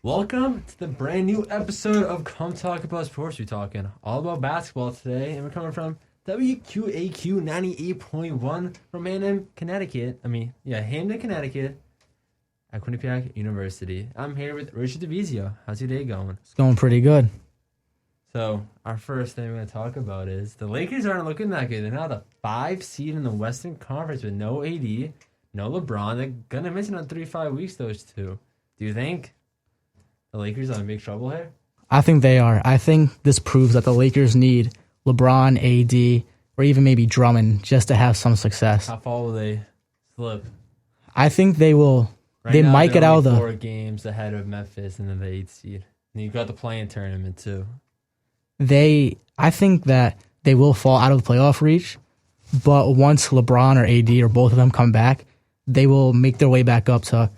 Welcome to the brand new episode of Come Talk About Sports. We're talking all about basketball today, and we're coming from WQAQ 98.1 from Hamden, Connecticut. Hamden, Connecticut at Quinnipiac University. I'm here with Ricky DeVizio. How's your day going? It's going pretty good. So, our first thing we're going to talk about is the Lakers aren't looking that good. They're now the 5 seed in the Western Conference with no AD, no LeBron. They're going to miss it on 3-5 weeks, those two. Do you think the Lakers are in big trouble here? I think they are. I think this proves that the Lakers need LeBron, AD, or even maybe Drummond just to have some success. How far will they slip? I think they will. Right they now, might get out of the 4 games ahead of Memphis and then the 8th seed. And you got the play-in tournament too. I think that they will fall out of the playoff reach, but once LeBron or AD or both of them come back, they will make their way back up to,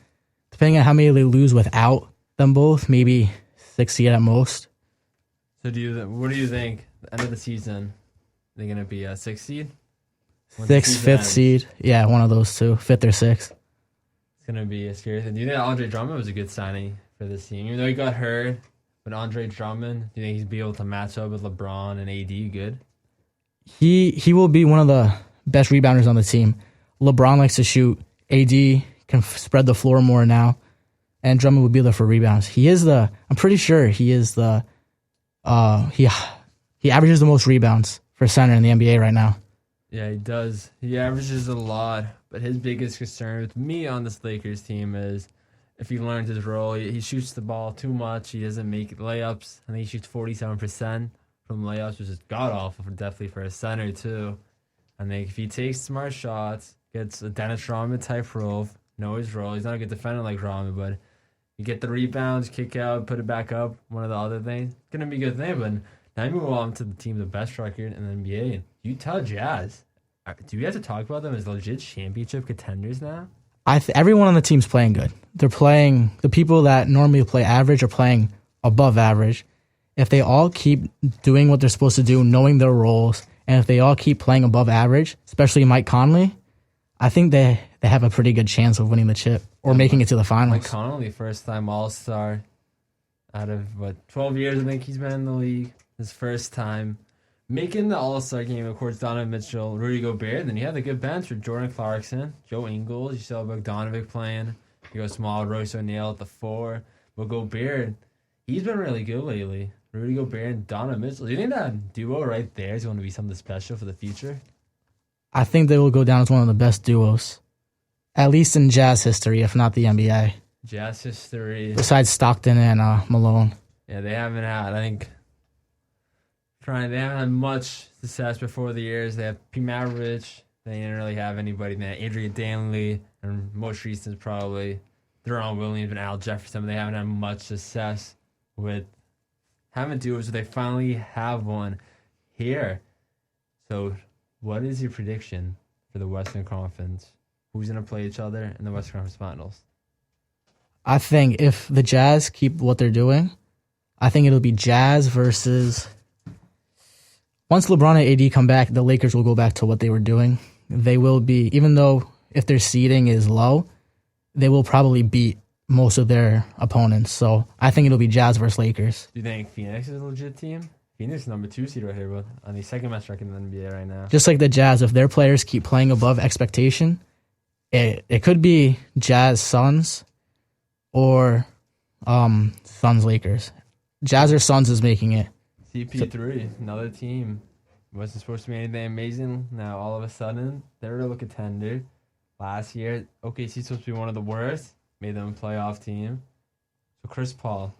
depending on how many they lose without them both, maybe 6 seed at most. So what do you think? The end of the season, they're gonna be a 6 seed? 6th, 5th seed. Yeah, one of those two, 5th or 6th. It's gonna be a scary thing. Do you think Andre Drummond was a good signing for this team? Even though he got hurt, but Andre Drummond, do you think he's be able to match up with LeBron and AD good? He will be one of the best rebounders on the team. LeBron likes to shoot. AD can spread the floor more now. And Drummond would be there for rebounds. I'm pretty sure he is he averages the most rebounds for center in the NBA right now. Yeah, he does. He averages a lot, but his biggest concern with me on this Lakers team is if he learns his role. He shoots the ball too much. He doesn't make layups. I think he shoots 47% from layups, which is god-awful, definitely for a center, too. I think if he takes smart shots, gets a Dennis Rodman type role, know his role. He's not a good defender like Rodman, but you get the rebounds, kick out, put it back up, one of the other things. It's going to be a good thing, but now you move on to the team with the best record in the NBA, Utah Jazz. Do we have to talk about them as legit championship contenders now? Everyone on the team's playing good. They're playing, the people that normally play average are playing above average. If they all keep doing what they're supposed to do, knowing their roles, and if they all keep playing above average, especially Mike Conley, I think they have a pretty good chance of winning the chip or making it to the finals. Mike Conley, first-time All-Star out of, 12 years I think he's been in the league. His first time making the All-Star game, of course, Donovan Mitchell, Rudy Gobert. Then you had a good bench with Jordan Clarkson, Joe Ingles. You saw Bogdanovic playing. You go small, Royce O'Neal at the 4. But Gobert, he's been really good lately. Rudy Gobert and Donovan Mitchell. Do you think that duo right there is going to be something special for the future? I think they will go down as one of the best duos, at least in Jazz history, if not the NBA. Jazz history. Besides Stockton and Malone. Yeah, they haven't had, they haven't had much success before the years. They have P. Maravich. They didn't really have anybody there. Adrian Danley, and most recent is probably Deron Williams and Al Jefferson. They haven't had much success with having duos, so they finally have one here. So, what is your prediction for the Western Conference? Who's going to play each other in the Western Conference Finals? I think if the Jazz keep what they're doing, I think it'll be Jazz versus... Once LeBron and AD come back, the Lakers will go back to what they were doing. They will be, even though if their seeding is low, they will probably beat most of their opponents. So I think it'll be Jazz versus Lakers. Do you think Phoenix is a legit team? Phoenix is number 2 seed right here, but on the second best record in the NBA right now. Just like the Jazz, if their players keep playing above expectation, it could be Jazz Suns or Suns Lakers. Jazz or Suns is making it. CP3, another team. Wasn't supposed to be anything amazing. Now, all of a sudden, they're a real contender. Last year, OKC supposed to be one of the worst. Made them a playoff team. So, Chris Paul,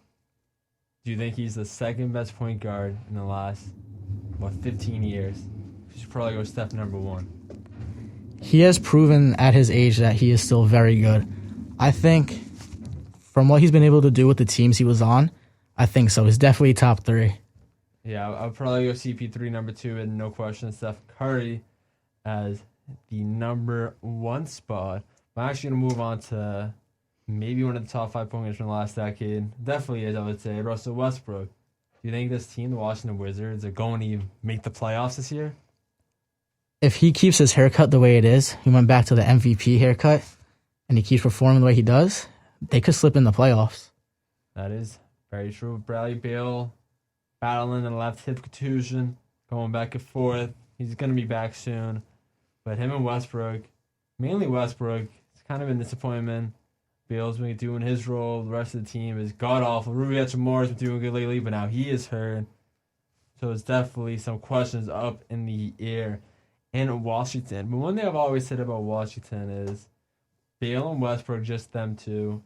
do you think he's the second best point guard in the last, 15 years? You should probably go step number 1. He has proven at his age that he is still very good. I think from what he's been able to do with the teams he was on, I think so. He's definitely top 3. Yeah, I'll probably go CP3 number 2, and no question Steph Curry as the number 1 spot. I'm actually going to move on to maybe one of the top 5 pointers from the last decade. Definitely is, I would say, Russell Westbrook. Do you think this team, the Washington Wizards, are going to make the playoffs this year? If he keeps his haircut the way it is, he went back to the MVP haircut, and he keeps performing the way he does, they could slip in the playoffs. That is very true. Bradley Beal battling a left hip contusion, going back and forth. He's going to be back soon. But him and Westbrook, mainly Westbrook, it's kind of a disappointment. Beal's been doing his role. The rest of the team is god-awful. Rui Hachimura has been doing good lately, but now he is hurt. So it's definitely some questions up in the air in Washington. But one thing I've always said about Washington is Beal and Westbrook, just them two,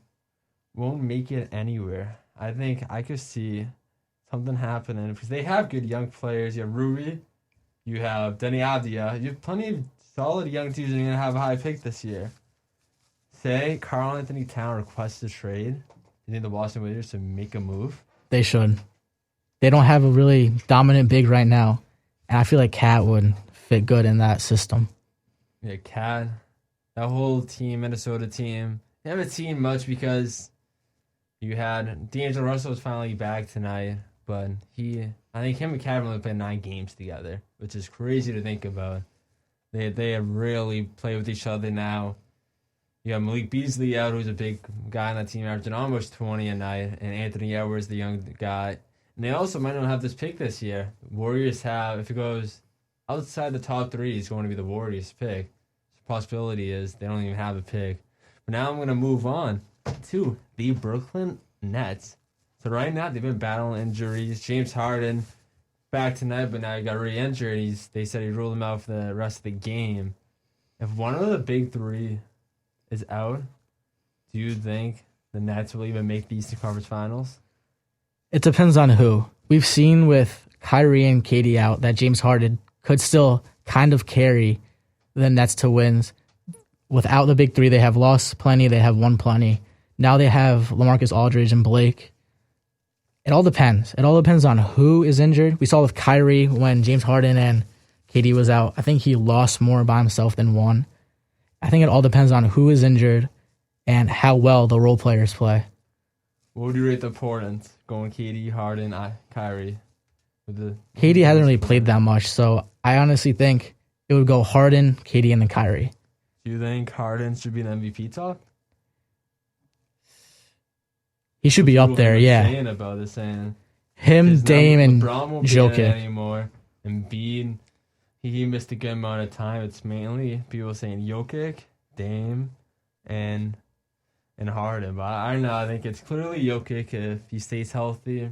won't make it anywhere. I think I could see something happening because they have good young players. You have Rui, you have Denny Avdia. You have plenty of solid young teams that are going to have a high pick this year. Say Karl Anthony Towns requests a trade. You think the Washington Wizards should make a move? They should. They don't have a really dominant big right now, and I feel like Cat would fit good in that system. Yeah, Cat, that whole team, Minnesota team, they haven't seen much because you had D'Angelo Russell was finally back tonight, but I think him and Cat have only played 9 games together, which is crazy to think about. They have really played with each other now. You have Malik Beasley out, who's a big guy on that team, averaging almost 20 a night, and Anthony Edwards, the young guy. And they also might not have this pick this year. Warriors have, if it goes outside the top 3, it's going to be the Warriors pick. The possibility is they don't even have a pick. But now I'm going to move on to the Brooklyn Nets. So right now they've been battling injuries. James Harden back tonight, but now he got re-injured. They said he ruled him out for the rest of the game. If one of the big 3 is out, do you think the Nets will even make the Eastern Conference Finals? It depends on who. We've seen with Kyrie and KD out that James Harden could still kind of carry the Nets to wins. Without the big 3, they have lost plenty. They have won plenty. Now they have LaMarcus Aldridge and Blake. It all depends. It all depends on who is injured. We saw with Kyrie when James Harden and KD was out. I think he lost more by himself than won. I think it all depends on who is injured and how well the role players play. What would you rate the importance going KD, Harden, Kyrie? KD hasn't really played that much, so I honestly think it would go Harden, KD, and then Kyrie. Do you think Harden should be an MVP talk? He should be up there, yeah. Saying about this, saying him, Dame, and LeBron won't Jokic be in it anymore. Embiid, he missed a good amount of time. It's mainly people saying Jokic, Dame, and Harden. But I don't know. I think it's clearly Jokic if he stays healthy.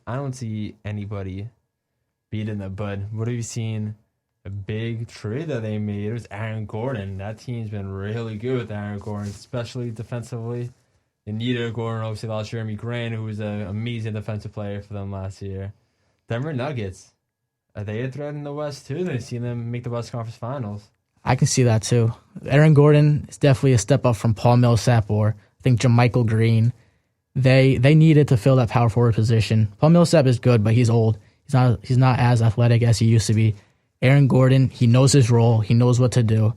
I don't see anybody beating them. But what have you seen? A big trade that they made. It was Aaron Gordon. That team's been really good with Aaron Gordon, especially defensively. They needed Gordon. Obviously, lost Jeremy Grant, who was an amazing defensive player for them last year. Denver Nuggets. Are they a threat in the West, too? They've seen them make the West Conference Finals. I can see that, too. Aaron Gordon is definitely a step up from Paul Millsap or I think JaMychal Green. They needed to fill that power forward position. Paul Millsap is good, but he's old. He's not as athletic as he used to be. Aaron Gordon, he knows his role. He knows what to do.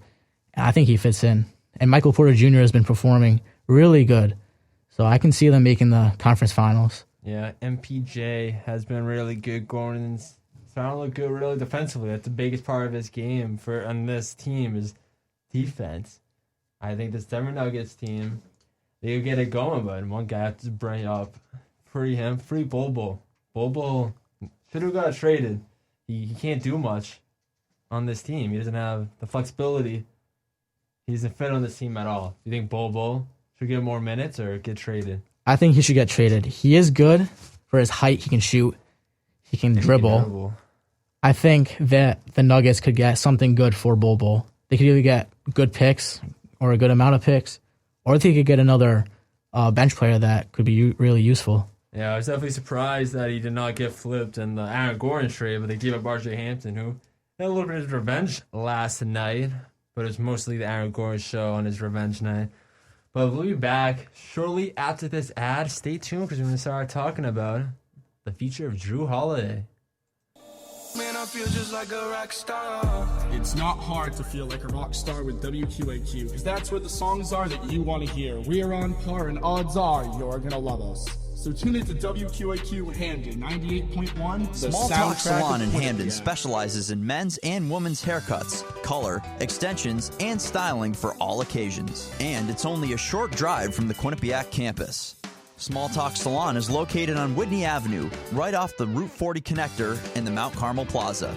And I think he fits in. And Michael Porter Jr. has been performing really good. So I can see them making the conference finals. Yeah, MPJ has been really good. Gordon's starting to look good really defensively. That's the biggest part of his game on this team is defense. I think this Denver Nuggets team, they'll get it going, but one guy has to bring up. Free him. Free Bobo. Bobo should have got traded. He can't do much on this team. He doesn't have the flexibility. He doesn't fit on this team at all. You think Bobo should get more minutes or get traded? I think he should get traded. He is good for his height. He can shoot. He can dribble. I think that the Nuggets could get something good for Bobo. They could either get good picks or a good amount of picks, or they could get another bench player that could be really useful. Yeah, I was definitely surprised that he did not get flipped in the Aaron Gordon trade, but they gave up R.J. Hampton, who had a little bit of revenge last night, but it was mostly the Aaron Gordon show on his revenge night. But we'll be back shortly after this ad. Stay tuned because we're going to start talking about the future of Drew Holiday. Man, I feel just like a rock star. It's not hard to feel like a rock star with WQAQ, because that's where the songs are that you want to hear. We're on par, and odds are you're going to love us. So tune in to WQAQ Hamden 98.1. Small Talk Salon in Hamden specializes in men's and women's haircuts, color, extensions, and styling for all occasions. And it's only a short drive from the Quinnipiac campus. Small Talk Salon is located on Whitney Avenue, right off the Route 40 connector in the Mount Carmel Plaza.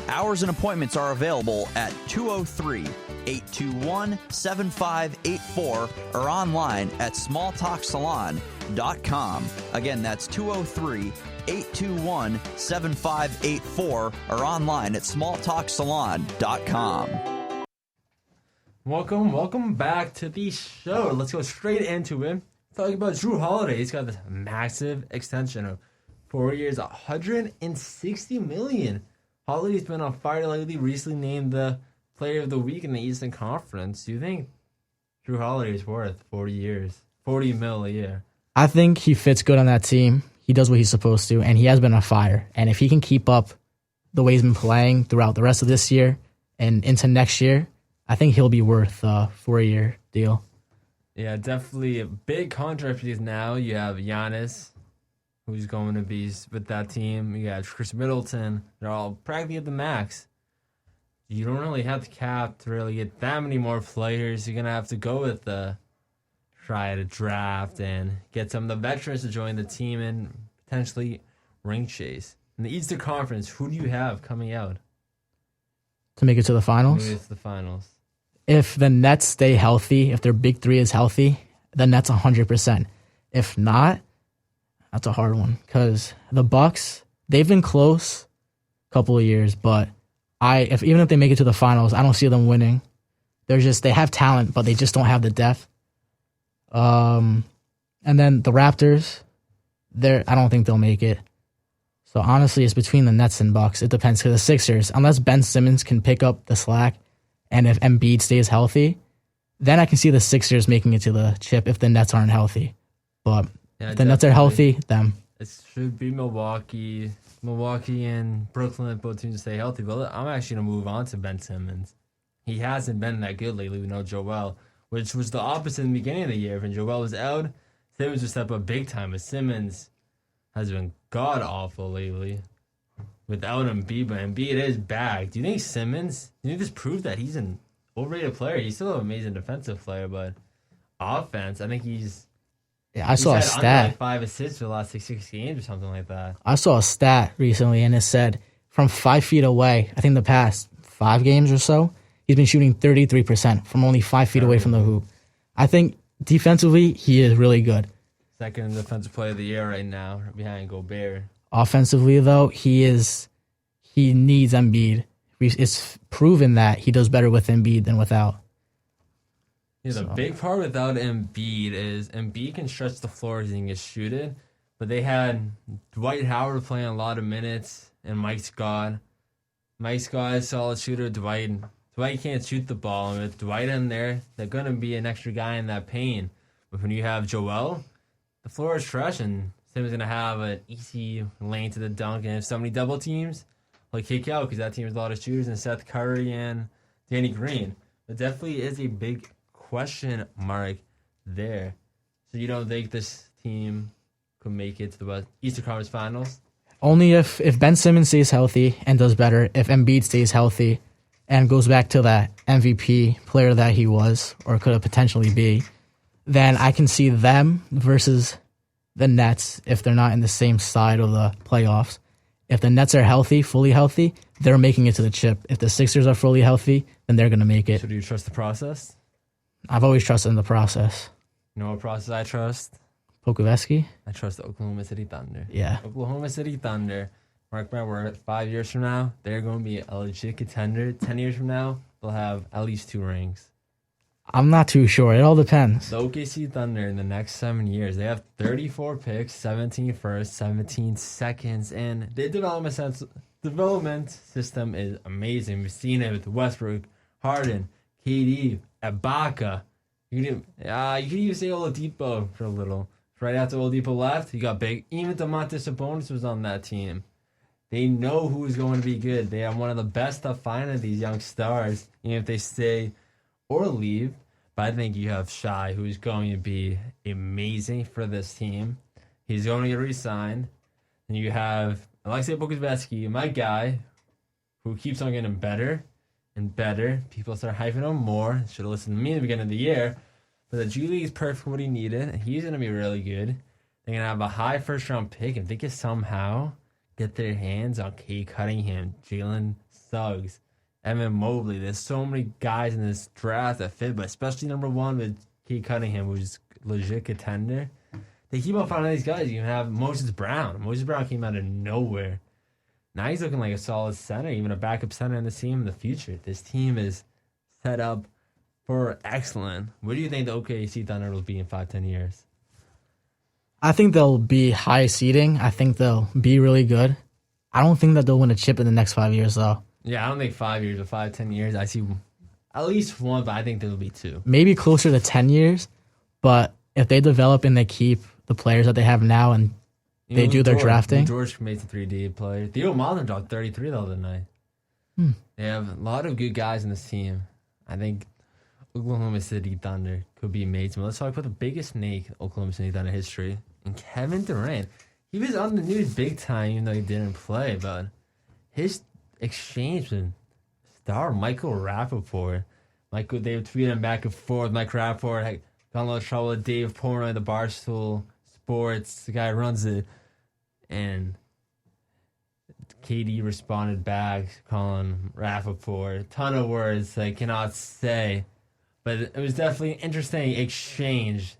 Hours and appointments are available at 203-821-7584 or online at smalltalksalon.com. Again, that's 203-821-7584 or online at smalltalksalon.com. Welcome back to the show. Let's go straight into it. Talking about Drew Holiday. He's got this massive extension of 4 years, $160 million. Holiday's been on fire lately, recently named the Player of the Week in the Eastern Conference. Do you think Drew Holiday is worth 40 years, $40 million a year? I think he fits good on that team. He does what he's supposed to, and he has been on fire. And if he can keep up the way he's been playing throughout the rest of this year and into next year, I think he'll be worth a 4-year deal. Yeah, definitely a big contract because now you have Giannis, who's going to be with that team. You got Chris Middleton. They're all practically at the max. You don't really have the cap to really get that many more players. You're going to have to go with try to draft and get some of the veterans to join the team and potentially ring chase. In the Eastern Conference, who do you have coming out? To make it to the finals? Maybe it's the finals. If the Nets stay healthy, if their big three is healthy, the Nets 100%. If not, that's a hard one because the Bucks, they've been close a couple of years, but even if they make it to the finals, I don't see them winning. They have talent, but they just don't have the depth. And then the Raptors, I don't think they'll make it. So honestly, it's between the Nets and Bucks. It depends because the Sixers, unless Ben Simmons can pick up the slack, and if Embiid stays healthy, then I can see the Sixers making it to the chip if the Nets aren't healthy. But Yeah, if the Nets are healthy, them. It should be Milwaukee. Milwaukee and Brooklyn, both teams stay healthy. But I'm actually going to move on to Ben Simmons. He hasn't been that good lately. We know Joel, which was the opposite in the beginning of the year. When Joel was out, Simmons would step up big time. But Simmons has been god-awful lately without Embiid. But Embiid is back. Do you think Simmons, do you think this proved that he's an overrated player? He's still an amazing defensive player, but offense, I think he's... Yeah, I saw a Under stat. like 5 assists for the last 6 games or something like that. I saw a stat recently, and it said from 5 feet away, I think the past 5 games or so, he's been shooting 33% from only 5 feet away from the hoop. I think defensively, he is really good. Second defensive player of the year right now, behind Gobert. Offensively, though, he needs Embiid. It's proven that he does better with Embiid than without. Yeah, the big part without Embiid is Embiid can stretch the floor as he can shoot it, but they had Dwight Howard playing a lot of minutes and Mike Scott. Mike Scott is a solid shooter. Dwight can't shoot the ball, and with Dwight in there, they're gonna be an extra guy in that paint. But when you have Joel, the floor is fresh, and Simmons gonna have an easy lane to the dunk. And if somebody double teams, he'll kick out because that team has a lot of shooters and Seth Curry and Danny Green. But definitely is a big question mark there. So you don't think this team could make it to the Eastern Conference Finals? Only if Ben Simmons stays healthy and does better, if Embiid stays healthy and goes back to that MVP player that he was or could have potentially be, then I can see them versus the Nets if they're not in the same side of the playoffs. If the Nets are healthy, fully healthy, they're making it to the chip. If the Sixers are fully healthy, then they're going to make it. So do you trust the process? I've always trusted in the process. You know what process I trust? Pokuveski? I trust the Oklahoma City Thunder. Yeah. Oklahoma City Thunder, mark my word, 5 years from now, they're going to be a legit contender. 10 years from now, they'll have at least 2 rings. I'm not too sure. It all depends. The OKC Thunder in the next 7 years, they have 34 picks, 17 firsts, 17 seconds, and their development system is amazing. We've seen it with Westbrook, Harden, KD, Ibaka. You could even say Oladipo for a little. Right after Oladipo left, he got big. Even Domantas Sabonis was on that team. They know who's going to be good. They have one of the best of finding these young stars, even if they stay or leave. But I think you have Shai, who's going to be amazing for this team. He's going to get re-signed. And you have Alexei Pokusevsky, my guy, who keeps on getting better and better. People start hyping him more. Should have listened to me at the beginning of the year. But the G League is perfect for what he needed. He's going to be really good. They're going to have a high first-round pick. If they can somehow get their hands on Cade Cunningham, Jalen Suggs, Evan Mobley, there's so many guys in this draft that fit, but especially number one with Cade Cunningham, who's a legit contender. They keep on finding these guys. You have Moses Brown. Moses Brown came out of nowhere. Now he's looking like a solid center, even a backup center in this team in the future. This team is set up for excellent. Where do you think the OKC Thunder will be in 5-10 years? I think they'll be high seeding. I think they'll be really good. I don't think that they'll win a chip in the next 5 years, though. Yeah, I don't think 5 years, but 5-10 years, I see at least one, but I think there'll be two. Maybe closer to 10 years, but if they develop and they keep the players that they have now and they do their drafting. George made the 3D player. Theo Maledon dropped 33 the other night. They have a lot of good guys in this team. I think Oklahoma City Thunder could be mates. Let's talk about the biggest snake in Oklahoma City Thunder history. And Kevin Durant. He was on the news big time, even though he didn't play. But his exchange with star Michael Rappaport. They were tweeting back and forth. Mike Rappaport had got in a lot of trouble with Dave Portnoy, the Barstool Sports. The guy runs it. And KD responded back, calling Rappaport a ton of words I cannot say. But it was definitely an interesting exchange.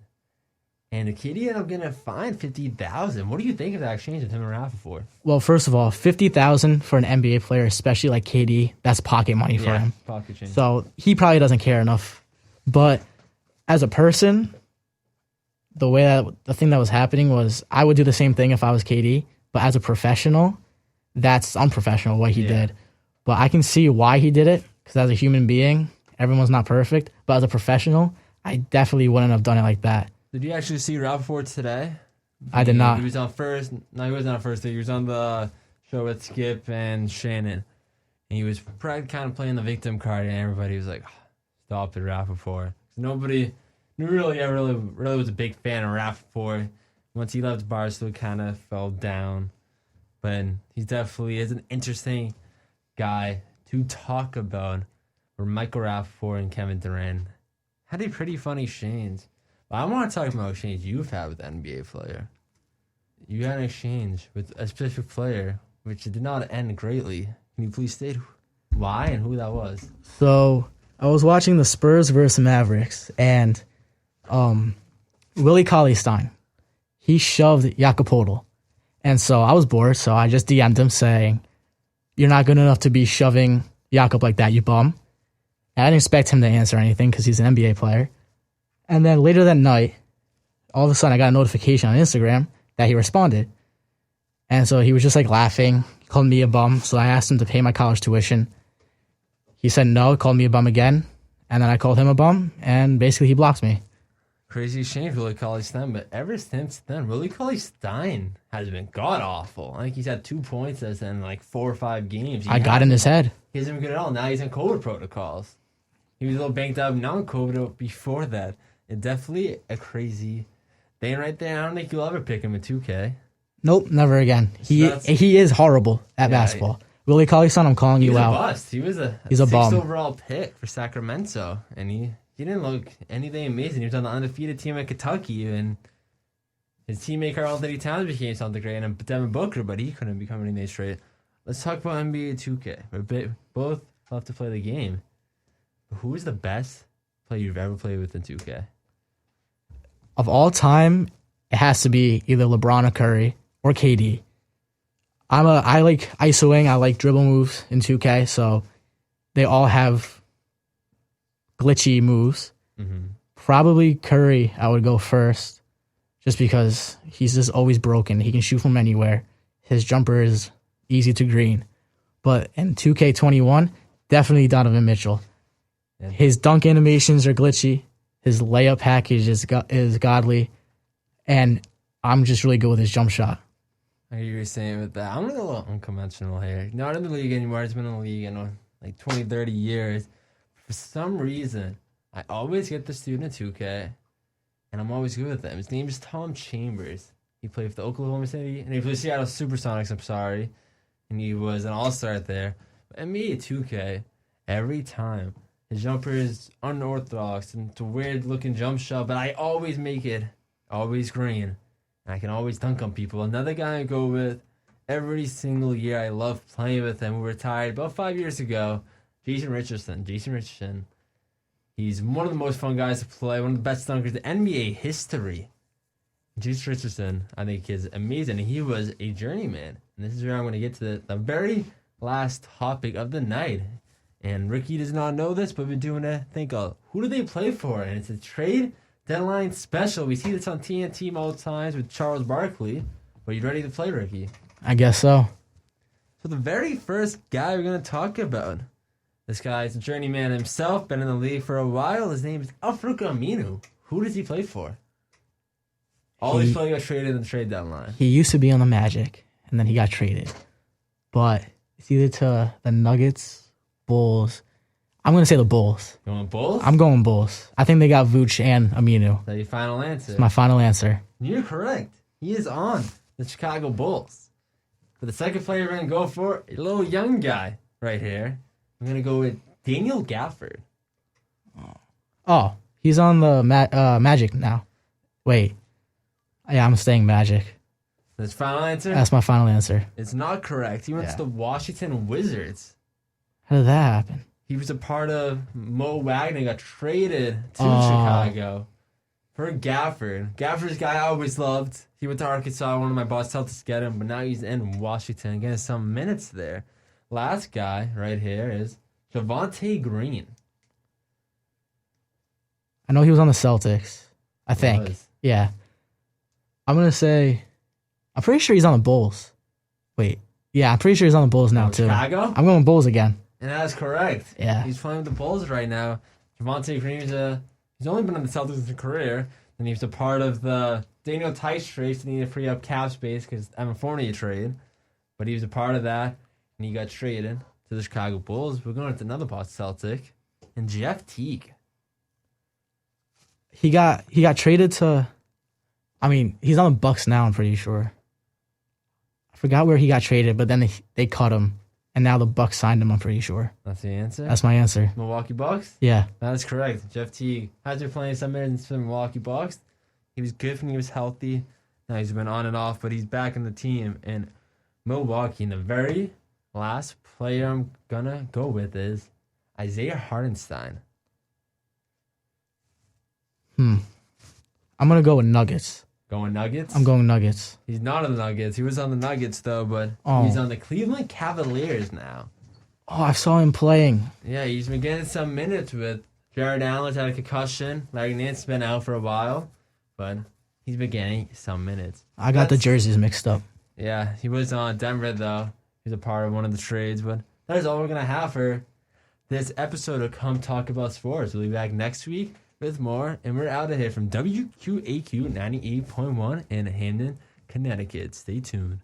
And the KD ended up getting a fine $50,000. What do you think of that exchange with him and Rappaport? Well, first of all, $50,000 for an NBA player, especially like KD, that's pocket money for him. Pocket change. So he probably doesn't care enough. But as a person, the thing that was happening was I would do the same thing if I was KD. But as a professional, that's unprofessional what he did. But I can see why he did it, because as a human being, everyone's not perfect. But as a professional, I definitely wouldn't have done it like that. Did you actually see Rappaport today? I did not. He was on first. No, he wasn't on first. He was on the show with Skip and Shannon. And he was kind of playing the victim card, and everybody was like, stop it, Rappaport. Nobody really was a big fan of Rappaport. Once he left Barstool, kind of fell down. But he definitely is an interesting guy to talk about. Where Michael Rappaport and Kevin Durant had a pretty funny exchange. But I want to talk about exchange you've had with an NBA player. You had an exchange with a specific player, which did not end greatly. Can you please state why and who that was? So I was watching the Spurs versus Mavericks, and Willie Cauley-Stein, he shoved Jakob Poeltl. And so I was bored, so I just DM'd him saying, you're not good enough to be shoving Jakob like that, you bum. And I didn't expect him to answer anything because he's an NBA player. And then later that night, all of a sudden I got a notification on Instagram that he responded. And so he was just like laughing. He called me a bum. So I asked him to pay my college tuition. He said no, called me a bum again. And then I called him a bum. And basically he blocked me. Crazy exchange, Willie Cauley-Stein. But ever since then, Willie Cauley-Stein has been god-awful. I think he's had 2 points in like 4 or 5 games. I got in his head. He hasn't been good at all. Now he's in COVID protocols. He was a little banged up non-COVID before that. It's definitely a crazy thing right there. I don't think you'll ever pick him in 2K. Nope, never again. He is horrible at basketball. Willie Cauley-Stein, I'm calling you out. He was a bust. He's a 6th bum. overall pick for Sacramento. And he didn't look anything amazing. He was on the undefeated team at Kentucky. And his teammate Karl-Anthony Towns became something great. And Devin Booker, but he couldn't become anything straight. Let's talk about NBA 2K. We both love to play the game. But who is the best player you've ever played with in 2K? Of all time, it has to be either LeBron or Curry or KD. I like ISOing, I like dribble moves in 2K, so they all have glitchy moves. Mm-hmm. Probably Curry, I would go first, just because he's just always broken. He can shoot from anywhere. His jumper is easy to green. But in 2K21, definitely Donovan Mitchell. Yeah. His dunk animations are glitchy. His layup package is godly. And I'm just really good with his jump shot. I hear you were saying with that. I'm a little unconventional here. Not in the league anymore. It's been in the league in like 20, 30 years. For some reason, I always get the student in 2K, and I'm always good with them. His name is Tom Chambers. He played for the Oklahoma City, and he played Seattle Supersonics, I'm sorry. And he was an all-star there. But in me, 2K, every time, his jumper is unorthodox and it's a weird-looking jump shot, but I always make it always green. And I can always dunk on people. Another guy I go with every single year. I love playing with him. We retired about 5 years ago. Jason Richardson. He's one of the most fun guys to play. One of the best dunkers in NBA history. Jason Richardson, I think, is amazing. He was a journeyman. And this is where I'm going to get to the very last topic of the night. And Ricky does not know this, but we've been doing a think of who do they play for? And it's a trade deadline special. We see this on TNT multiple times with Charles Barkley. Are you ready to play, Ricky? I guess so. So the very first guy we're going to talk about, this guy is a journeyman himself, been in the league for a while. His name is Al-Farouq Aminu. Who does he play for? Always playing got traded in the trade deadline. He used to be on the Magic, and then he got traded. But it's either to the Nuggets, Bulls. I'm going to say the Bulls. You want Bulls? I'm going Bulls. I think they got Vooch and Aminu. Is that your final answer? It's my final answer. You're correct. He is on the Chicago Bulls. For the second player we're going to go for, a little young guy right here. I'm going to go with Daniel Gafford. Oh, he's on the Magic now. Wait. Yeah, I'm staying Magic. That's final answer? That's my final answer. It's not correct. He went to the Washington Wizards. How did that happen? He was a part of Mo Wagner, got traded to Chicago for Gafford. Gafford's a guy I always loved. He went to Arkansas. One of my boss Celtics get him, but now he's in Washington, getting some minutes there. Last guy right here is Javonte Green. I know he was on the Celtics. I think. Yeah. I'm going to say, I'm pretty sure he's on the Bulls. Wait. Yeah, I'm pretty sure he's on the Bulls now, too. Chicago? I'm going Bulls again. And that's correct. Yeah. He's playing with the Bulls right now. Javonte Green he's only been on the Celtics in his career, and he was a part of the Daniel Tice trade to need to free up cap space because Evan Fournier trade. But he was a part of that, and he got traded to the Chicago Bulls. We're going to another Boston Celtic, and Jeff Teague. He got traded to, I mean, he's on the Bucks now, I'm pretty sure. I forgot where he got traded, but then they cut him. And now the Bucks signed him, I'm pretty sure. That's the answer? That's my answer. Milwaukee Bucks? Yeah. That is correct. Jeff Teague has been playing some minutes for the Milwaukee Bucks. He was good when he was healthy. Now he's been on and off, but he's back in the team. And Milwaukee, and the very last player I'm going to go with is Isaiah Hartenstein. I'm going to go with Nuggets. Going Nuggets? I'm going Nuggets. He's not on the Nuggets. He was on the Nuggets, though, but he's on the Cleveland Cavaliers now. Oh, I saw him playing. Yeah, he's been getting some minutes with Jared Allen's had a concussion. Larry Nance's been out for a while, but he's been getting some minutes. I got the jerseys mixed up. Yeah, he was on Denver, though. He's a part of one of the trades, but that is all we're going to have for this episode of Come Talk About Sports. We'll be back next week with more, and we're out of here from WQAQ 98.1 in Hamden, Connecticut. Stay tuned.